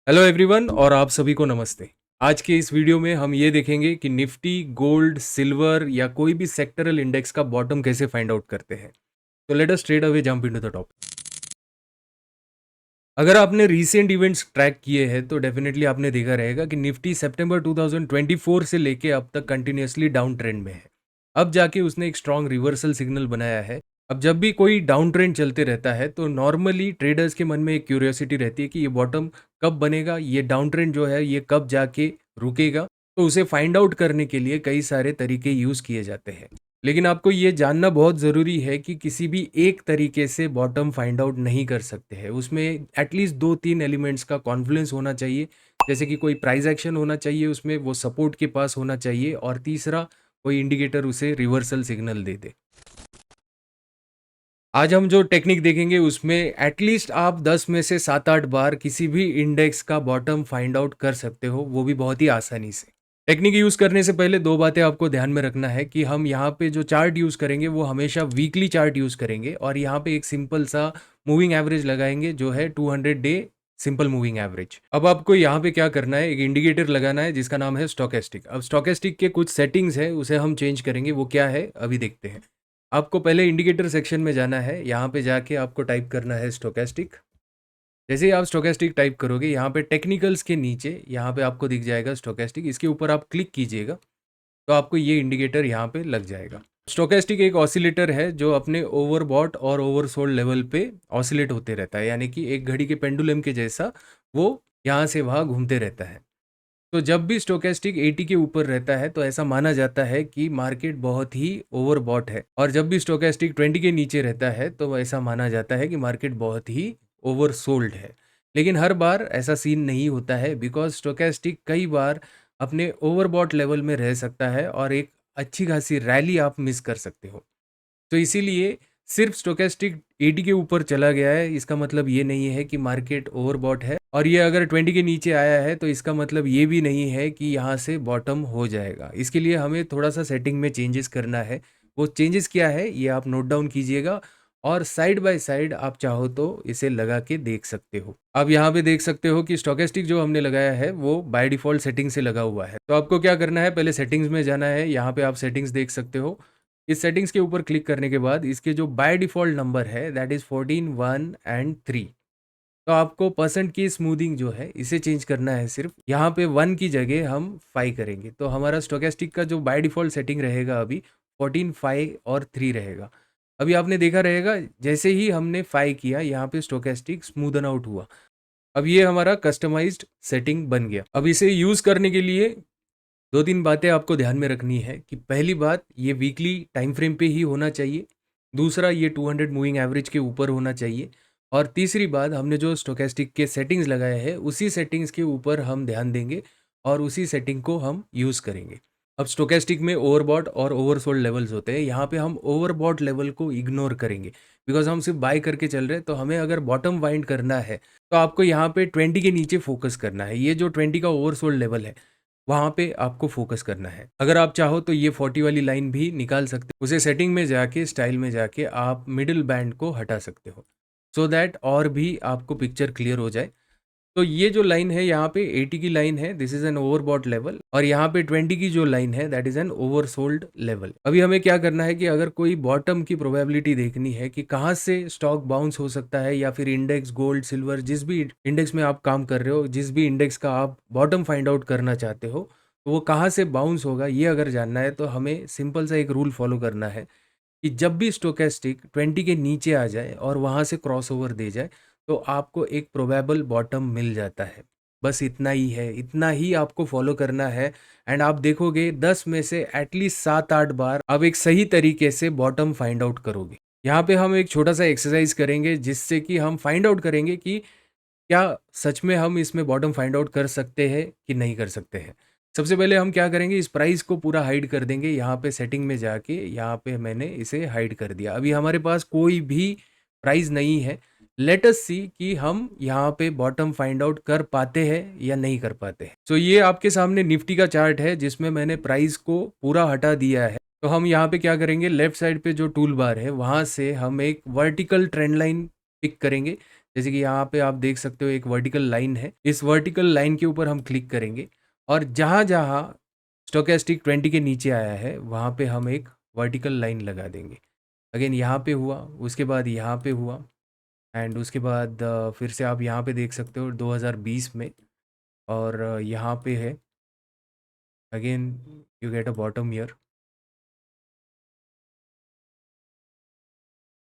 Hello everyone और आप सभी को नमस्ते। आज के इस वीडियो में हम ये देखेंगे कि निफ्टी, गोल्ड, सिल्वर या कोई भी सेक्टरल इंडेक्स का बॉटम कैसे फाइंड आउट करते हैं। तो let us straight away jump into the topic. अगर आपने रीसेंट इवेंट्स ट्रैक किए हैं तो डेफिनेटली आपने देखा रहेगा कि निफ्टी सितंबर 2024 से लेके अब तक कंटिन्यूसली डाउन ट्रेंड में है। अब जाके उसने एक स्ट्रॉन्ग रिवर्सल सिग्नल बनाया है। अब जब भी कोई डाउन ट्रेंड चलते रहता है तो नॉर्मली ट्रेडर्स के मन में एक क्यूरियोसिटी रहती है कि ये बॉटम कब बनेगा, ये डाउन ट्रेंड जो है ये कब जाके रुकेगा। तो उसे फाइंड आउट करने के लिए कई सारे तरीके यूज़ किए जाते हैं। लेकिन आपको ये जानना बहुत ज़रूरी है कि किसी भी एक तरीके से बॉटम फाइंड आउट नहीं कर सकते हैं। उसमें एटलीस्ट 2-3 एलिमेंट्स का कॉन्फ्लुएंस होना चाहिए। जैसे कि कोई प्राइस एक्शन होना चाहिए, उसमें वो सपोर्ट के पास होना चाहिए, और तीसरा कोई इंडिकेटर उसे रिवर्सल सिग्नल दे दे। आज हम जो टेक्निक देखेंगे उसमें एटलीस्ट आप 10 में से 7-8 बार किसी भी इंडेक्स का बॉटम फाइंड आउट कर सकते हो, वो भी बहुत ही आसानी से। टेक्निक यूज़ करने से पहले दो बातें आपको ध्यान में रखना है कि हम यहाँ पे जो चार्ट यूज़ करेंगे वो हमेशा वीकली चार्ट यूज़ करेंगे, और यहाँ पे एक सिंपल सा मूविंग एवरेज लगाएंगे जो है 200 डे सिंपल मूविंग एवरेज। अब आपको यहाँ पे क्या करना है, एक इंडिकेटर लगाना है जिसका नाम है स्टोकेस्टिक। अब स्टोकेस्टिक के कुछ सेटिंग्स है, उसे हम चेंज करेंगे। वो क्या है अभी देखते हैं। आपको पहले इंडिकेटर सेक्शन में जाना है। यहाँ पे जाके आपको टाइप करना है स्टोकेस्टिक। जैसे ही आप स्टोकेस्टिक टाइप करोगे, यहाँ पे टेक्निकल्स के नीचे यहाँ पे आपको दिख जाएगा स्टोकेस्टिक। इसके ऊपर आप क्लिक कीजिएगा तो आपको ये इंडिकेटर यहाँ पे लग जाएगा। स्टोकेस्टिक एक ऑसिलेटर है जो अपने ओवरबॉट और ओवरसोल्ड लेवल पे ऑसिलेट होते रहता है, यानी कि एक घड़ी के पेंडुलम के जैसा वो यहाँ से वहाँ घूमते रहता है। तो जब भी स्टोकेस्टिक 80 के ऊपर रहता है तो ऐसा माना जाता है कि मार्केट बहुत ही ओवरबॉट है, और जब भी स्टोकेस्टिक 20 के नीचे रहता है तो ऐसा माना जाता है कि मार्केट बहुत ही ओवरसोल्ड है। लेकिन हर बार ऐसा सीन नहीं होता है, बिकॉज स्टोकेस्टिक कई बार अपने ओवरबॉट लेवल में रह सकता है और एक अच्छी खासी रैली आप मिस कर सकते हो। तो इसीलिए सिर्फ स्टोकेस्टिक 80 के ऊपर चला गया है, इसका मतलब ये नहीं है कि मार्केट ओवरबॉट है, और ये अगर 20 के नीचे आया है तो इसका मतलब ये भी नहीं है कि यहाँ से बॉटम हो जाएगा। इसके लिए हमें थोड़ा सा सेटिंग में चेंजेस करना है। वो चेंजेस क्या है ये आप नोट डाउन कीजिएगा, और साइड बाय साइड आप चाहो तो इसे लगा के देख सकते हो। अब यहाँ पे देख सकते हो कि स्टोकेस्टिक जो हमने लगाया है वो बाय डिफ़ॉल्ट सेटिंग से लगा हुआ है। तो आपको क्या करना है, पहले सेटिंग्स में जाना है। यहाँ पे आप सेटिंग्स देख सकते हो। इस सेटिंग्स के ऊपर क्लिक करने के बाद इसके जो बाय डिफ़ॉल्ट नंबर है दैट इज़ 14, 1 एंड 3। तो आपको परसेंट की स्मूथिंग जो है इसे चेंज करना है। सिर्फ यहाँ पे 1 की जगह हम 5 करेंगे, तो हमारा स्टोकेस्टिक का जो बाय डिफ़ॉल्ट सेटिंग रहेगा अभी 14, 5 और 3 रहेगा। अभी आपने देखा रहेगा जैसे ही हमने 5 किया यहाँ पे स्टोकेस्टिक स्मूदन आउट हुआ। अब ये हमारा कस्टमाइज्ड सेटिंग बन गया। अब इसे यूज़ करने के लिए 2-3 बातें आपको ध्यान में रखनी है कि पहली बात, ये वीकली टाइम फ्रेम पे ही होना चाहिए। दूसरा, ये 200 मूविंग एवरेज के ऊपर होना चाहिए। और तीसरी बात, हमने जो स्टोकेस्टिक के सेटिंग्स लगाए हैं उसी सेटिंग्स के ऊपर हम ध्यान देंगे और उसी सेटिंग को हम यूज़ करेंगे। अब स्टोकेस्टिक में ओवरबॉट और ओवरसोल्ड लेवल्स होते हैं। यहाँ पे हम ओवरबॉट लेवल को इग्नोर करेंगे, बिकॉज हम सिर्फ बाय करके चल रहे हैं। तो हमें अगर बॉटम फाइंड करना है तो आपको यहाँ पे 20 के नीचे फोकस करना है। ये जो 20 का ओवरसोल्ड लेवल है वहाँ पे आपको फोकस करना है। अगर आप चाहो तो ये 40 वाली लाइन भी निकाल सकते हो। उसे सेटिंग में जाके, स्टाइल में जाके आप मिडिल बैंड को हटा सकते हो, सो दैट और भी आपको पिक्चर क्लियर हो जाए। तो ये जो लाइन है यहाँ पे 80 की लाइन है, this is an overbought level, और यहाँ पे 20 की जो लाइन है that is an oversold level. अभी हमें क्या करना है कि अगर कोई बॉटम की प्रोबेबिलिटी देखनी है कि कहाँ से स्टॉक बाउंस हो सकता है, या फिर इंडेक्स, गोल्ड, सिल्वर, जिस भी इंडेक्स में आप काम कर रहे हो, जिस भी इंडेक्स का आप बॉटम फाइंड आउट करना चाहते हो, तो वो कहाँ से बाउंस होगा ये अगर जानना है तो हमें सिंपल सा एक रूल फॉलो करना है कि जब भी स्टोकेस्टिक 20 के नीचे आ जाए और वहाँ से क्रॉसओवर दे जाए तो आपको एक प्रोबेबल बॉटम मिल जाता है। बस इतना ही है, इतना ही आपको फॉलो करना है। एंड आप देखोगे 10 में से एटलीस्ट 7-8 बार आप एक सही तरीके से बॉटम फाइंड आउट करोगे। यहाँ पे हम एक छोटा सा एक्सरसाइज करेंगे जिससे कि हम फाइंड आउट करेंगे कि क्या सच में हम इसमें बॉटम फाइंड आउट कर सकते हैं कि नहीं कर सकते हैं। सबसे पहले हम क्या करेंगे, इस प्राइस को पूरा हाइड कर देंगे। यहाँ पे सेटिंग में जाके यहाँ पे मैंने इसे हाइड कर दिया। अभी हमारे पास कोई भी प्राइस नहीं है। लेट अस सी कि हम यहाँ पे बॉटम फाइंड आउट कर पाते हैं या नहीं कर पाते हैं। सो ये आपके सामने निफ्टी का चार्ट है जिसमें मैंने प्राइस को पूरा हटा दिया है। तो हम यहाँ पे क्या करेंगे, लेफ्ट साइड पे जो टूल बार है वहाँ से हम एक वर्टिकल ट्रेंड लाइन पिक करेंगे जैसे कि यहाँ पे आप देख सकते हो एक वर्टिकल लाइन है, इस वर्टिकल लाइन के ऊपर हम क्लिक करेंगे और जहाँ-जहाँ स्टोकेस्टिक 20 के नीचे आया है, वहाँ पे हम एक वर्टिकल लाइन लगा देंगे। अगेन यहाँ पे हुआ, उसके बाद यहाँ पे हुआ एंड उसके बाद फिर से आप यहाँ पे देख सकते हो 2020 में और यहाँ पे है, again you get a bottom here.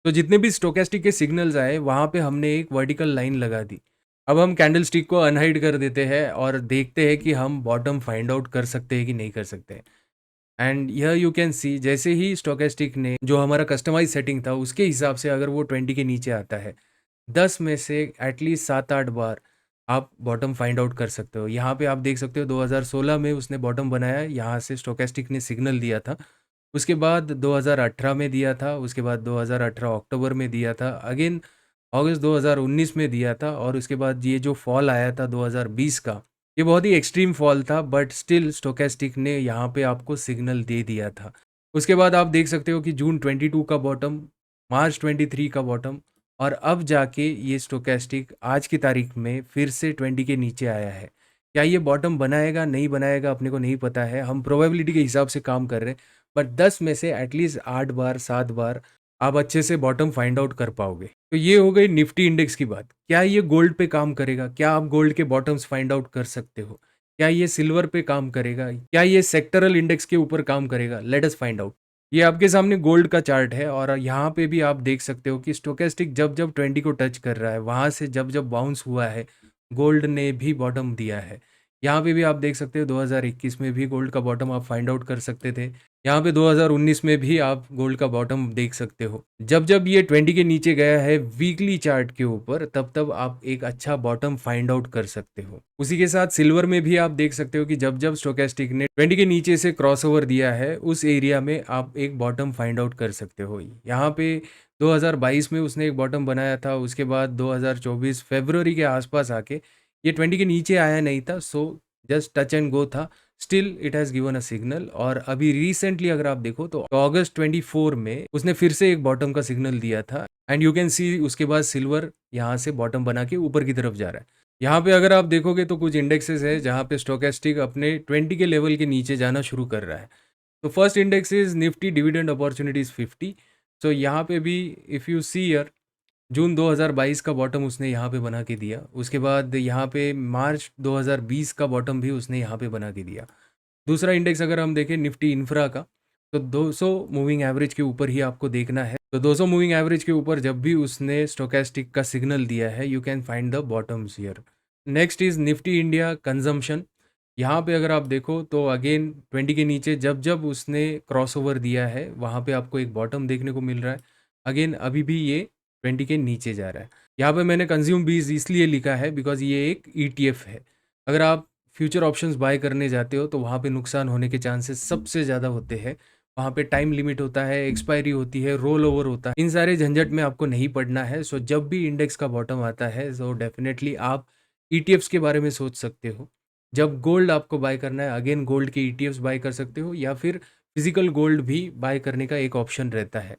तो जितने भी स्टोकेस्टिक के सिग्नल्स आए वहाँ पे हमने एक वर्टिकल लाइन लगा दी। अब हम कैंडल स्टिक को अनहाइड कर देते हैं और देखते हैं कि हम बॉटम फाइंड आउट कर सकते हैं कि नहीं कर सकते हैं। एंड यह यू कैन सी जैसे ही स्टोकेस्टिक ने जो हमारा कस्टमाइज सेटिंग था उसके हिसाब से अगर वो 20 के नीचे आता है, 10 में से एटलीस्ट 7-8 बार आप बॉटम फाइंड आउट कर सकते हो। यहाँ पे आप देख सकते हो 2016 में उसने बॉटम बनाया, यहाँ से स्टोकेस्टिक ने सिग्नल दिया था। उसके बाद 2018 में दिया था, उसके बाद 2018 अक्टूबर में दिया था, अगेन अगस्त 2019 में दिया था और उसके बाद ये जो फॉल आया था 2020 का, ये बहुत ही एक्सट्रीम फॉल था बट स्टिल स्टोकेस्टिक ने यहाँ पे आपको सिग्नल दे दिया था। उसके बाद आप देख सकते हो कि जून 22 का बॉटम, मार्च 23 का बॉटम और अब जाके ये स्टोकेस्टिक आज की तारीख में फिर से 20 के नीचे आया है। क्या ये बॉटम बनाएगा, नहीं बनाएगा अपने को नहीं पता है, हम प्रोबेबिलिटी के हिसाब से काम कर रहे हैं। बट 10 में से एटलीस्ट 8 बार 7 बार आप अच्छे से बॉटम फाइंड आउट कर पाओगे। तो ये हो गई निफ्टी इंडेक्स की बात। क्या ये गोल्ड पे काम करेगा? क्या आप गोल्ड के बॉटम्स फाइंड आउट कर सकते हो? क्या ये सिल्वर पे काम करेगा? क्या ये सेक्टरल इंडेक्स के ऊपर काम करेगा? Let us find out. ये आपके सामने गोल्ड का चार्ट है और यहाँ पे भी आप देख सकते हो कि स्टोकेस्टिक जब जब 20 को टच कर रहा है, वहाँ से जब जब बाउंस हुआ है, गोल्ड ने भी बॉटम दिया है। यहाँ पे भी आप देख सकते हो 2021 में भी गोल्ड का बॉटम आप फाइंड आउट कर सकते थे। यहाँ पे 2019 में भी आप गोल्ड का बॉटम देख सकते हो। जब जब ये 20 के नीचे गया है वीकली चार्ट के ऊपर, तब तब आप एक अच्छा बॉटम फाइंड आउट कर सकते हो। उसी के साथ सिल्वर में भी आप देख सकते हो कि जब जब स्टोकेस्टिक ने 20 के नीचे से क्रॉसओवर दिया है, उस एरिया में आप एक बॉटम फाइंड आउट कर सकते हो। यहाँ पे 2022 में उसने एक बॉटम बनाया था, उसके बाद 2024 फरवरी के आसपास आके ये 20 के नीचे आया नहीं था, so just touch and go था। Still it has given a signal और अभी रिसेंटली अगर आप देखो तो अगस्त 24 में उसने फिर से एक बॉटम का सिग्नल दिया था एंड यू कैन सी उसके बाद सिल्वर यहाँ से बॉटम बना के ऊपर की तरफ जा रहा है। यहाँ पे अगर आप देखोगे तो कुछ इंडेक्सेस है जहाँ पे स्टोकेस्टिक अपने 20 के लेवल के नीचे जाना शुरू कर रहा है। तो first index is Nifty dividend opportunities 50। सो यहाँ पे भी इफ़ यू सी ईयर जून 2022 का बॉटम उसने यहाँ पे बना के दिया। उसके बाद यहाँ पे मार्च 2020 का बॉटम भी उसने यहाँ पे बना के दिया। दूसरा इंडेक्स अगर हम देखें निफ्टी इंफ्रा का, तो 200 मूविंग एवरेज के ऊपर ही आपको देखना है। तो 200 मूविंग एवरेज के ऊपर जब भी उसने स्टोकेस्टिक का सिग्नल दिया है, you can find the bottoms here. Next is Nifty India consumption. यहाँ पे अगर आप देखो तो अगेन 20 के नीचे जब जब उसने क्रॉसओवर दिया है, वहाँ पे आपको एक बॉटम देखने को मिल रहा है। अगेन अभी भी ये 20 के नीचे जा रहा है। यहाँ पे मैंने कंज्यूम बीज इसलिए लिखा है बिकॉज ये एक ETF है। अगर आप फ्यूचर ऑप्शंस बाय करने जाते हो तो वहाँ पे नुकसान होने के चांसेस सबसे ज़्यादा होते हैं। वहाँ पे टाइम लिमिट होता है, एक्सपायरी होती है, रोल ओवर होता है। इन सारे झंझट में आपको नहीं पड़ना है। सो जब भी इंडेक्स का बॉटम आता है, सो डेफिनेटली आप ETFs के बारे में सोच सकते हो। जब गोल्ड आपको बाय करना है, अगेन गोल्ड के ETFs बाय कर सकते हो या फिर फिजिकल गोल्ड भी बाय करने का एक ऑप्शन रहता है।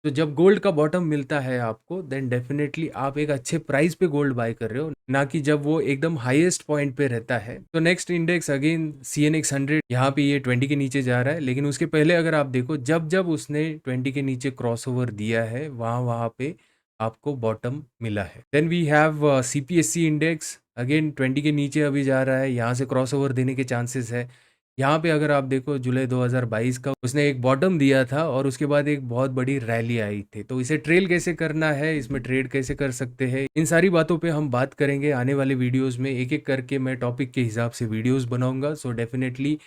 तो जब गोल्ड का बॉटम मिलता है आपको, देन डेफिनेटली आप एक अच्छे प्राइस पे गोल्ड बाय कर रहे हो, ना कि जब वो एकदम हाईएस्ट पॉइंट पे रहता है। तो नेक्स्ट इंडेक्स अगेन CNX 100, यहाँ पे ये 20 के नीचे जा रहा है, लेकिन उसके पहले अगर आप देखो जब जब उसने 20 के नीचे क्रॉसओवर दिया है, वहाँ वहाँ पे आपको बॉटम मिला है। Then we have CPSC index, again 20 के नीचे अभी जा रहा है, यहाँ से क्रॉसओवर देने के चांसेस है। यहाँ पे अगर आप देखो जुलाई 2022 का उसने एक बॉटम दिया था और उसके बाद एक बहुत बड़ी रैली आई थी। तो इसे ट्रेल कैसे करना है, इसमें ट्रेड कैसे कर सकते हैं, इन सारी बातों पे हम बात करेंगे आने वाले वीडियोस में। एक एक करके मैं टॉपिक के हिसाब से वीडियोस बनाऊंगा। सो डेफिनेटली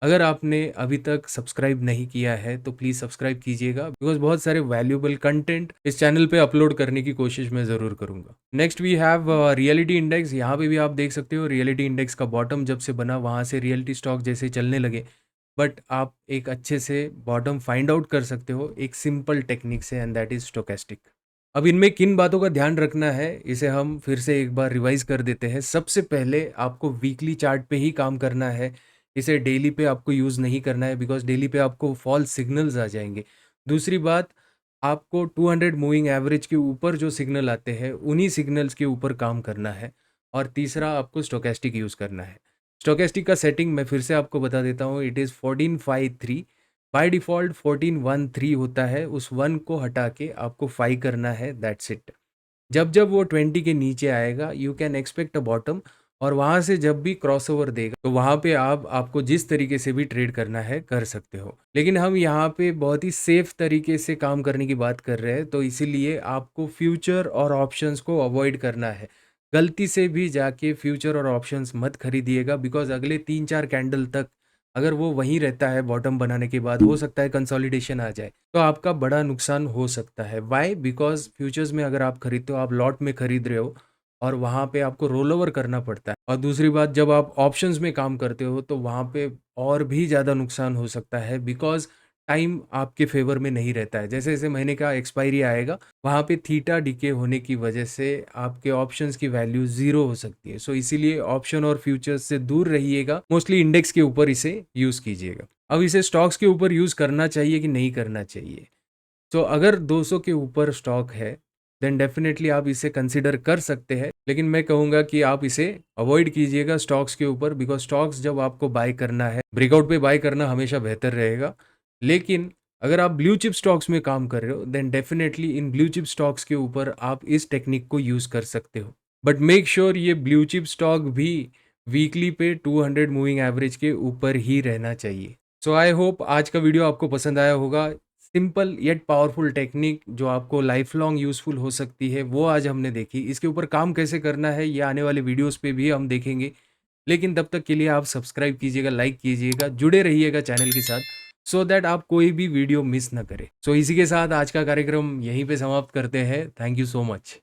अगर आपने अभी तक सब्सक्राइब नहीं किया है तो प्लीज़ सब्सक्राइब कीजिएगा, बिकॉज बहुत सारे वैल्यूएबल कंटेंट इस चैनल पे अपलोड करने की कोशिश मैं ज़रूर करूँगा। Next we have reality index. यहाँ पे भी आप देख सकते हो रियलिटी इंडेक्स का बॉटम जब से बना, वहाँ से रियलिटी स्टॉक जैसे चलने लगे, बट आप एक अच्छे से बॉटम फाइंड आउट कर सकते हो एक सिंपल टेक्निक से, एंड दैट इज स्टोकेस्टिक। अब इनमें किन बातों का ध्यान रखना है, इसे हम फिर से एक बार रिवाइज कर देते हैं। सबसे पहले आपको वीकली चार्ट पे ही काम करना है, इसे डेली पे आपको यूज़ नहीं करना है, बिकॉज डेली पे आपको फॉल्स सिग्नल्स आ जाएंगे। दूसरी बात, आपको 200 मूविंग एवरेज के ऊपर जो सिग्नल आते हैं उन्हीं सिग्नल्स के ऊपर काम करना है। और तीसरा आपको स्टोकेस्टिक यूज़ करना है। स्टोकेस्टिक का सेटिंग मैं फिर से आपको बता देता हूँ, इट इज़ 1453। बाय डिफ़ॉल्ट 1413 होता है, उस 1 को हटा के आपको 5 करना है, दैट्स इट। जब जब वो 20 के नीचे आएगा you can expect a bottom, और वहाँ से जब भी क्रॉसओवर देगा तो वहाँ पे आपको जिस तरीके से भी ट्रेड करना है कर सकते हो। लेकिन हम यहाँ पे बहुत ही सेफ तरीके से काम करने की बात कर रहे हैं, तो इसीलिए आपको फ्यूचर और ऑप्शंस को अवॉइड करना है। गलती से भी जाके फ्यूचर और ऑप्शंस मत खरीदिएगा, बिकॉज अगले 3-4 कैंडल तक अगर वो वहीं रहता है बॉटम बनाने के बाद, हो सकता है कंसोलिडेशन आ जाए तो आपका बड़ा नुकसान हो सकता है। वाई? बिकॉज फ्यूचर्स में अगर आप खरीदते हो, आप लॉट में खरीद रहे हो और वहाँ पे आपको रोल ओवर करना पड़ता है। और दूसरी बात, जब आप ऑप्शंस में काम करते हो तो वहाँ पे और भी ज़्यादा नुकसान हो सकता है, बिकॉज टाइम आपके फेवर में नहीं रहता है। जैसे जैसे महीने का एक्सपायरी आएगा वहाँ पे थीटा डीके होने की वजह से आपके ऑप्शंस की वैल्यू ज़ीरो हो सकती है। सो इसीलिए ऑप्शन और फ्यूचर्स से दूर रहिएगा, मोस्टली इंडेक्स के ऊपर इसे यूज़ कीजिएगा। अब इसे स्टॉक्स के ऊपर यूज़ करना चाहिए कि नहीं करना चाहिए? तो अगर 200 के ऊपर स्टॉक है देन डेफिनेटली आप इसे कंसिडर कर सकते हैं, लेकिन मैं कहूँगा कि आप इसे अवॉइड कीजिएगा स्टॉक्स के ऊपर, बिकॉज स्टॉक्स जब आपको बाय करना है, ब्रेकआउट पे बाय करना हमेशा बेहतर रहेगा। लेकिन अगर आप ब्लू चिप स्टॉक्स में काम कर रहे हो then definitely in blue chip stocks के ऊपर आप इस टेक्निक को यूज़ कर सकते हो। बट मेक श्योर ये ब्लू चिप स्टॉक भी वीकली पे 200 मूविंग एवरेज के ऊपर ही रहना चाहिए। सो आई होप आज का वीडियो आपको पसंद आया होगा। सिंपल येट पावरफुल टेक्निक जो आपको लाइफ लॉन्ग यूज़फुल हो सकती है वो आज हमने देखी। इसके ऊपर काम कैसे करना है ये आने वाले वीडियोस पे भी हम देखेंगे। लेकिन तब तक के लिए आप सब्सक्राइब कीजिएगा, लाइक कीजिएगा, जुड़े रहिएगा चैनल के साथ, सो दैट आप कोई भी वीडियो मिस ना करें। सो इसी के साथ आज का कार्यक्रम यहीं पे समाप्त करते हैं। Thank you so much.